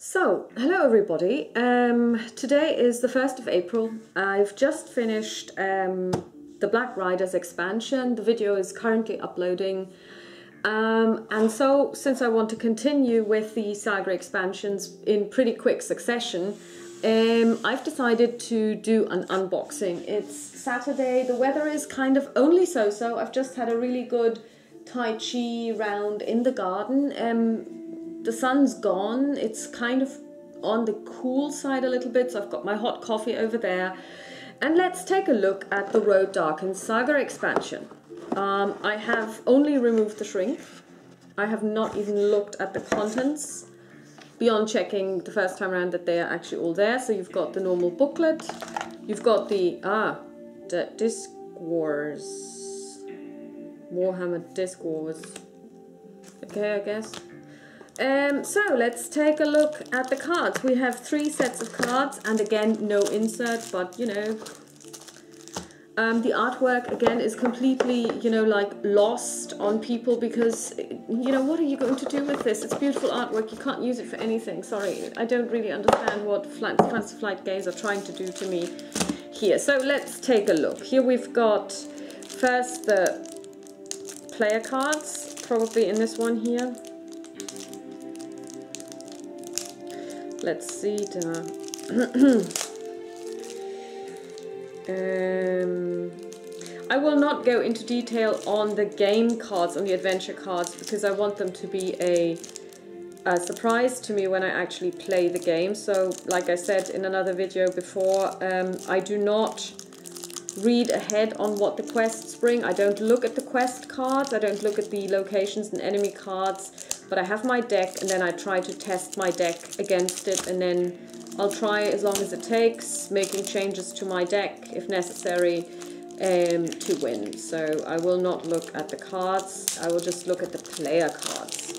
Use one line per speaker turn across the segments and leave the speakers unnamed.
So, hello everybody. Today is the 1st of April. I've just finished the Black Riders expansion. The video is currently uploading. And so, since I want to continue with the saga expansions in pretty quick succession, I've decided to do an unboxing. It's Saturday. The weather is kind of only so-so. I've just had a really good Tai Chi round in the garden. The sun's gone, it's kind of on the cool side a little bit, so I've got my hot coffee over there. And let's take a look at the Road Darkens Saga expansion. I have only removed the shrink. I have not even looked at the contents, beyond checking the first time around that they are actually all there. So you've got the normal booklet, you've got the Disc Wars, Warhammer Disc Wars. Okay, I guess. So let's take a look at the cards. We have 3 sets of cards, and again, no insert, but you know, the artwork again is completely, you know, like lost on people because, you know, what are you going to do with this? It's beautiful artwork. You can't use it for anything. Sorry, I don't really understand what Fantasy Flight Games are trying to do to me here. So let's take a look. Here we've got first the player cards, probably in this one here. Let's see. I will not go into detail on the game cards, on the adventure cards, because I want them to be a surprise to me when I actually play the game. So, like I said in another video before, I do not read ahead on what the quests bring. I don't look at the quest cards, I don't look at the locations and enemy cards. But I have my deck, and then I try to test my deck against it, and then I'll try as long as it takes, making changes to my deck if necessary to win. So I will not look at the cards, I will just look at the player cards.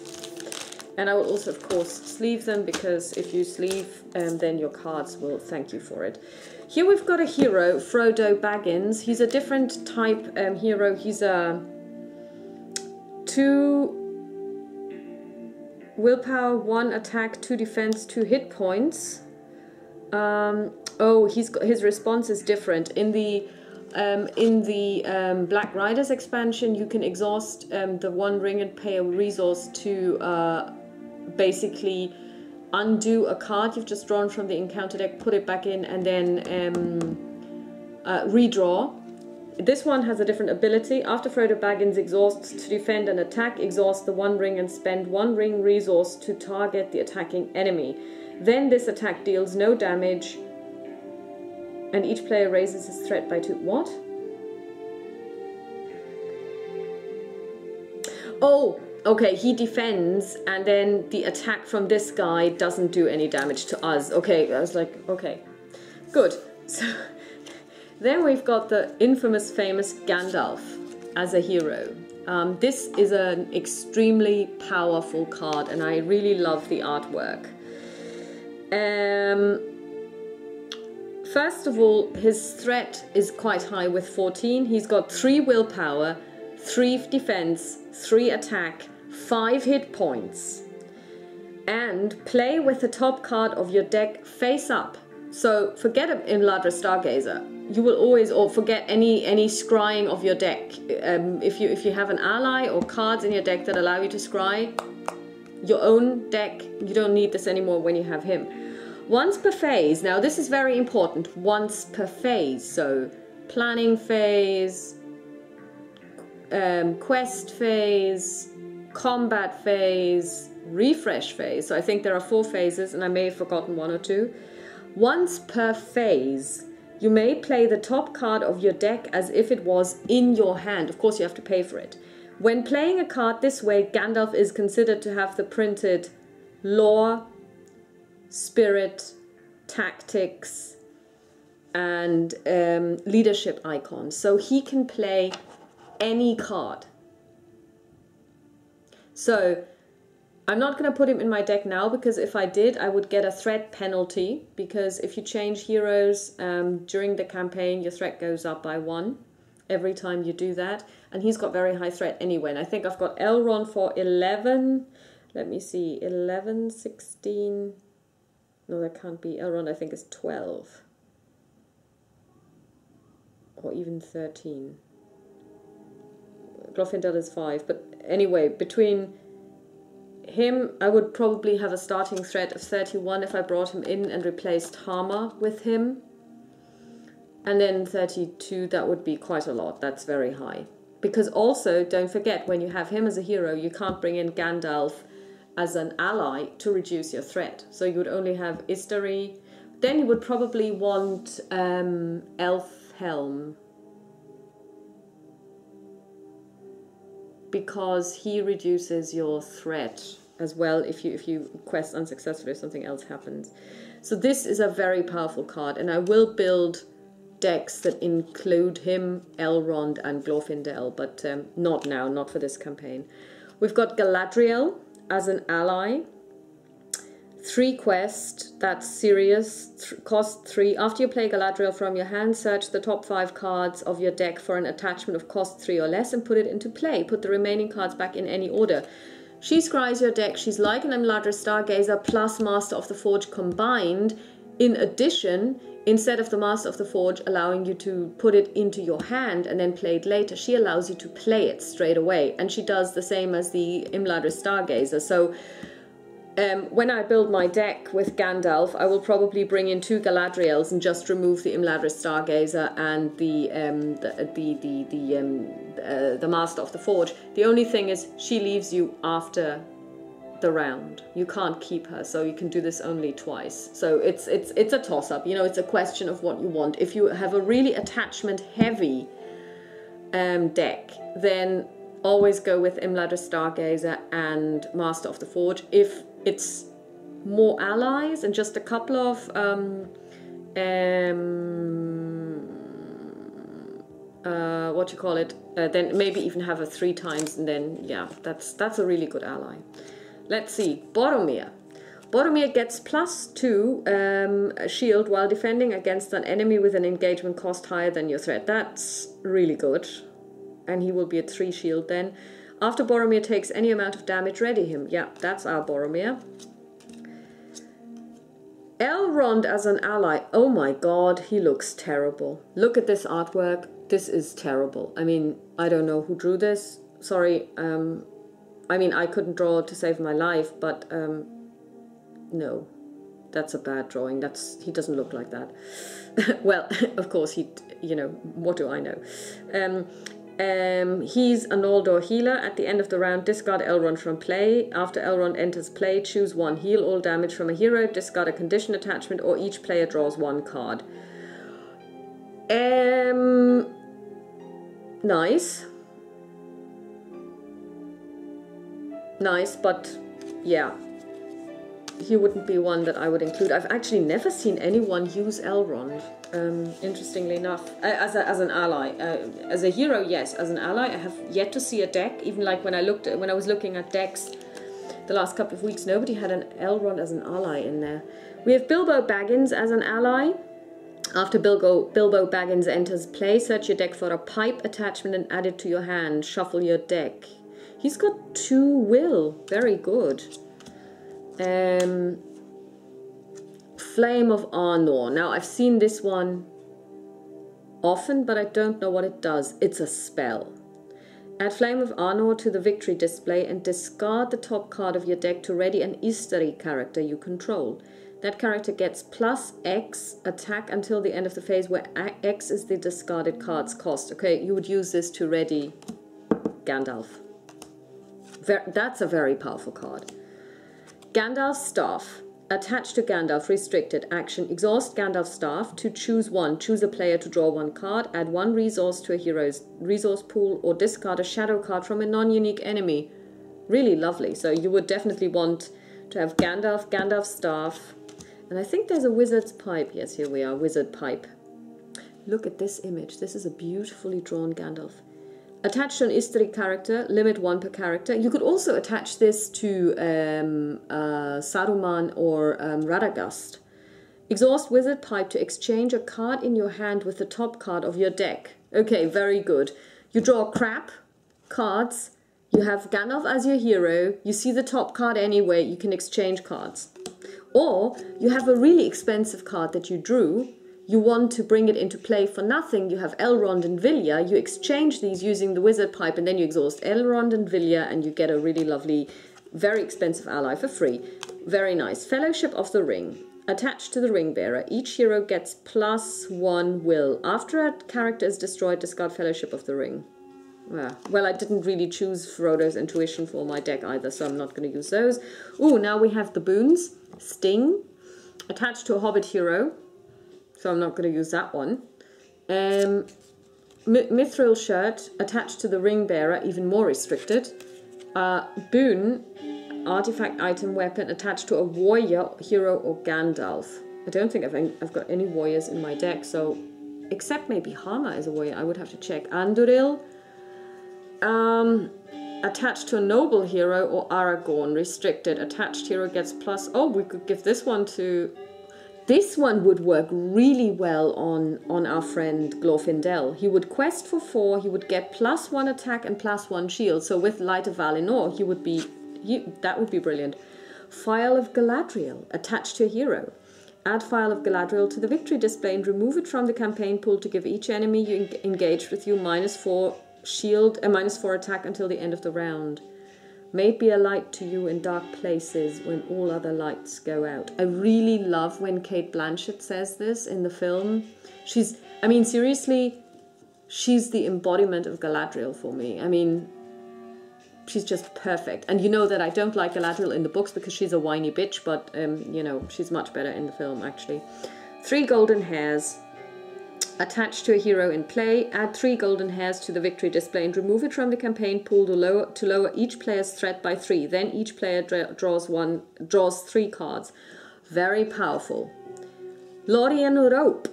And I will also, of course, sleeve them, because if you sleeve, then your cards will thank you for it. Here we've got a hero, Frodo Baggins. He's a different type hero. He's a 2 willpower, 1 attack, 2 defense, 2 hit points. Oh, his response is different. In the Black Riders expansion, you can exhaust the 1 ring and pay a resource to basically undo a card you've just drawn from the encounter deck, put it back in, and then redraw. This one has a different ability. After Frodo Baggins exhausts to defend an attack, exhaust the 1 ring and spend 1 ring resource to target the attacking enemy. Then this attack deals no damage, and each player raises his threat by 2. What? Oh, okay, he defends, and then the attack from this guy doesn't do any damage to us. Okay, I was like, okay, good. So then we've got the infamous, famous Gandalf as a hero. This is an extremely powerful card, and I really love the artwork. First of all, his threat is quite high with 14. He's got 3 willpower, 3 defense, 3 attack, 5 hit points. And play with the top card of your deck face up. So forget in LotR Stargazer. You will always, or forget any scrying of your deck. If you have an ally or cards in your deck that allow you to scry your own deck, you don't need this anymore when you have him. Once per phase, now this is very important, once per phase, so planning phase, quest phase, combat phase, refresh phase. So I think there are 4 phases, and I may have forgotten 1 or 2. Once per phase, you may play the top card of your deck as if it was in your hand. Of course, you have to pay for it. When playing a card this way, Gandalf is considered to have the printed lore, spirit, tactics, and leadership icons. So he can play any card. So I'm not going to put him in my deck now, because if I did, I would get a threat penalty, because if you change heroes during the campaign, your threat goes up by 1 every time you do that. And he's got very high threat anyway. And I think I've got Elrod for 11. Let me see, 11, 16, No, that can't be. Elrond, I think, is 12. Or even 13. Glorfindel is 5. But anyway, between him, I would probably have a starting threat of 31 if I brought him in and replaced Harma with him. And then 32, that would be quite a lot. That's very high. Because also, don't forget, when you have him as a hero, you can't bring in Gandalf as an ally to reduce your threat. So you would only have Istari. Then you would probably want Elfhelm, because he reduces your threat as well if you quest unsuccessfully or something else happens. So this is a very powerful card, and I will build decks that include him, Elrond and Glorfindel, but not now, not for this campaign. We've got Galadriel as an ally. 3 quest, that's serious, cost 3. After you play Galadriel from your hand, search the top 5 cards of your deck for an attachment of cost 3 or less and put it into play. Put the remaining cards back in any order. She scries your deck. She's like an Imladris Stargazer plus Master of the Forge combined. In addition, instead of the Master of the Forge allowing you to put it into your hand and then play it later, she allows you to play it straight away. And she does the same as the Imladris Stargazer. So when I build my deck with Gandalf, I will probably bring in 2 Galadriels and just remove the Imladris Stargazer and the Master of the Forge. The only thing is she leaves you after the round. You can't keep her, so you can do this only twice. So it's a toss-up. You know, it's a question of what you want. If you have a really attachment-heavy deck, then always go with Imladris Stargazer and Master of the Forge. If it's more allies and just a couple of what you call it, then maybe even have a 3 times, and then yeah, that's a really good ally. Let's see, Boromir. Boromir gets +2 shield while defending against an enemy with an engagement cost higher than your threat. That's really good. And he will be at 3 shield then. After Boromir takes any amount of damage, ready him. Yeah, that's our Boromir. Elrond as an ally. Oh my god, he looks terrible. Look at this artwork. This is terrible. I mean, I don't know who drew this. Sorry. I mean, I couldn't draw to save my life, but no. That's a bad drawing. He doesn't look like that. Well, of course, you know, what do I know? He's a Noldor healer. At the end of the round, discard Elrond from play. After Elrond enters play, choose 1. Heal all damage from a hero, discard a condition attachment, or each player draws 1 card. Nice. Nice, but yeah. He wouldn't be one that I would include. I've actually never seen anyone use Elrond, interestingly enough, as an ally. As a hero, yes. As an ally, I have yet to see a deck. Even like when I was looking at decks the last couple of weeks, nobody had an Elrond as an ally in there. We have Bilbo Baggins as an ally. After Bilbo Baggins enters play, search your deck for a pipe attachment and add it to your hand. Shuffle your deck. He's got 2 will. Very good. Flame of Arnor. Now, I've seen this one often, but I don't know what it does. It's a spell. Add Flame of Arnor to the victory display and discard the top card of your deck to ready an Istari character you control. That character gets +X attack until the end of the phase, where X is the discarded card's cost. Okay, you would use this to ready Gandalf. That's a very powerful card. Gandalf's Staff. Attached to Gandalf, restricted. Action. Exhaust Gandalf's Staff to choose 1. Choose a player to draw 1 card. Add 1 resource to a hero's resource pool, or discard a shadow card from a non-unique enemy. Really lovely. So you would definitely want to have Gandalf's Staff. And I think there's a Wizard's Pipe. Yes, here we are. Wizard Pipe. Look at this image. This is a beautifully drawn Gandalf. Attach to an Istari character, limit 1 per character. You could also attach this to Saruman or Radagast. Exhaust Wizard Pipe to exchange a card in your hand with the top card of your deck. Okay, very good. You draw crap cards. You have Gandalf as your hero. You see the top card anyway. You can exchange cards. Or you have a really expensive card that you drew, you want to bring it into play for nothing, you have Elrond and Vilya, you exchange these using the wizard pipe and then you exhaust Elrond and Vilya and you get a really lovely, very expensive ally for free. Very nice. Fellowship of the Ring. Attached to the ring bearer, each hero gets +1 will. After a character is destroyed, discard Fellowship of the Ring. Well, I didn't really choose Frodo's intuition for my deck either, so I'm not going to use those. Ooh, now we have the boons. Sting. Attached to a Hobbit hero. So I'm not going to use that one. Mithril shirt attached to the ring bearer, even more restricted. Boon, artifact, item, weapon attached to a warrior, hero, or Gandalf. I don't think I've got any warriors in my deck, so except maybe Hama is a warrior. I would have to check. Anduril, attached to a noble hero or Aragorn, restricted. Attached hero gets plus. Oh, we could give this one to. This one would work really well on our friend Glorfindel. He would quest for 4, he would get +1 attack and +1 shield. So with Light of Valinor, that would be brilliant. Phial of Galadriel, attached to a hero. Add Phial of Galadriel to the victory display and remove it from the campaign pool to give each enemy you engaged with you -4 shield and -4 attack until the end of the round. May it be a light to you in dark places when all other lights go out. I really love when Cate Blanchett says this in the film. I mean, seriously, she's the embodiment of Galadriel for me. I mean, she's just perfect. And you know that I don't like Galadriel in the books because she's a whiny bitch, but, you know, she's much better in the film, actually. 3 golden hairs. Attached to a hero in play, add 3 golden hairs to the victory display and remove it from the campaign pool to lower each player's threat by 3. Then each player draws 3 cards. Very powerful. Lorien Rope.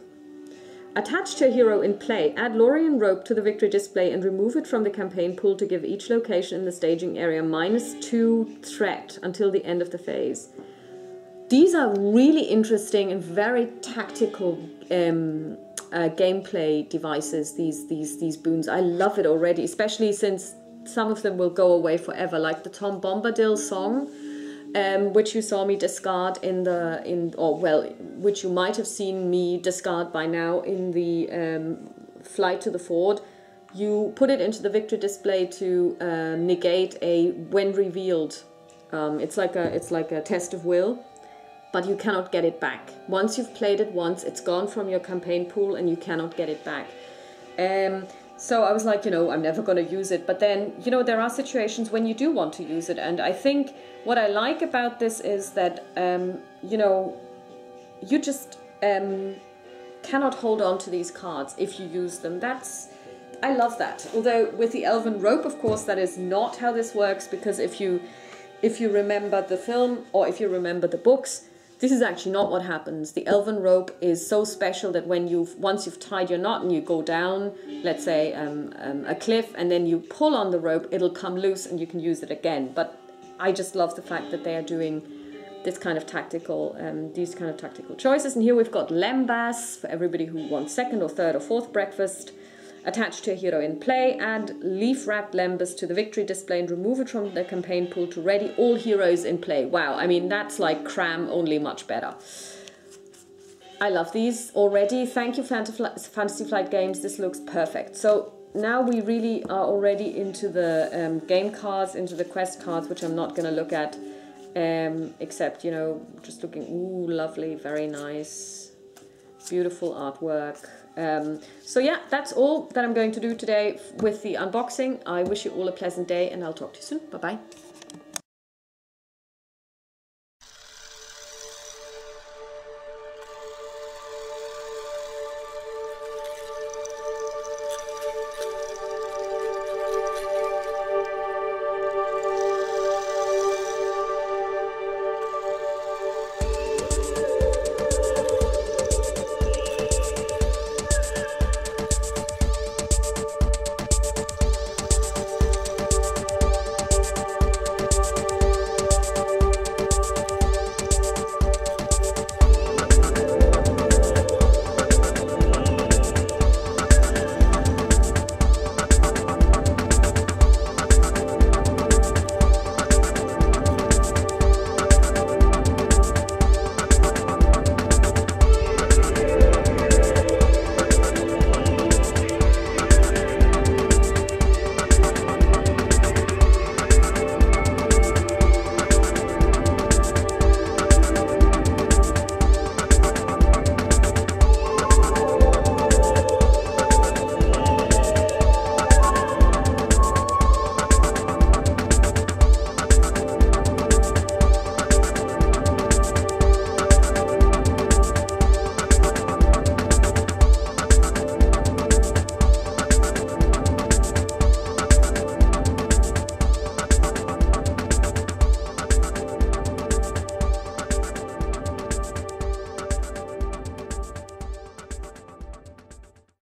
Attached to a hero in play, add Lorien Rope to the victory display and remove it from the campaign pool to give each location in the staging area -2 threat until the end of the phase. These are really interesting and very tactical gameplay devices, these boons. I love it already, especially since some of them will go away forever, like the Tom Bombadil song, which you saw me discard which you might have seen me discard by now in the Flight to the Ford. You put it into the victory display to negate a when revealed. It's like a test of will. But you cannot get it back. Once you've played it once, it's gone from your campaign pool and you cannot get it back. So I was like, you know, I'm never going to use it. But then, you know, there are situations when you do want to use it. And I think what I like about this is that, you know, you just cannot hold on to these cards if you use them. I love that. Although with the Elven Rope, of course, that is not how this works. Because if you remember the film or if you remember the books, this is actually not what happens. The Elven Rope is so special that once you've tied your knot and you go down, let's say a cliff, and then you pull on the rope, it'll come loose and you can use it again. But I just love the fact that they are doing these kind of tactical choices. And here we've got Lembas for everybody who wants 2nd or 3rd or 4th breakfast. Attached to a hero in play, add leaf-wrapped lembas to the victory display and remove it from the campaign pool to ready all heroes in play. Wow, I mean, that's like Cram, only much better. I love these already. Thank you, Fantasy Flight Games. This looks perfect. So now we really are already into the game cards, into the quest cards, which I'm not going to look at, except, you know, just looking, ooh, lovely, very nice, beautiful artwork. So yeah, that's all that I'm going to do today with the unboxing. I wish you all a pleasant day and I'll talk to you soon. Bye-bye.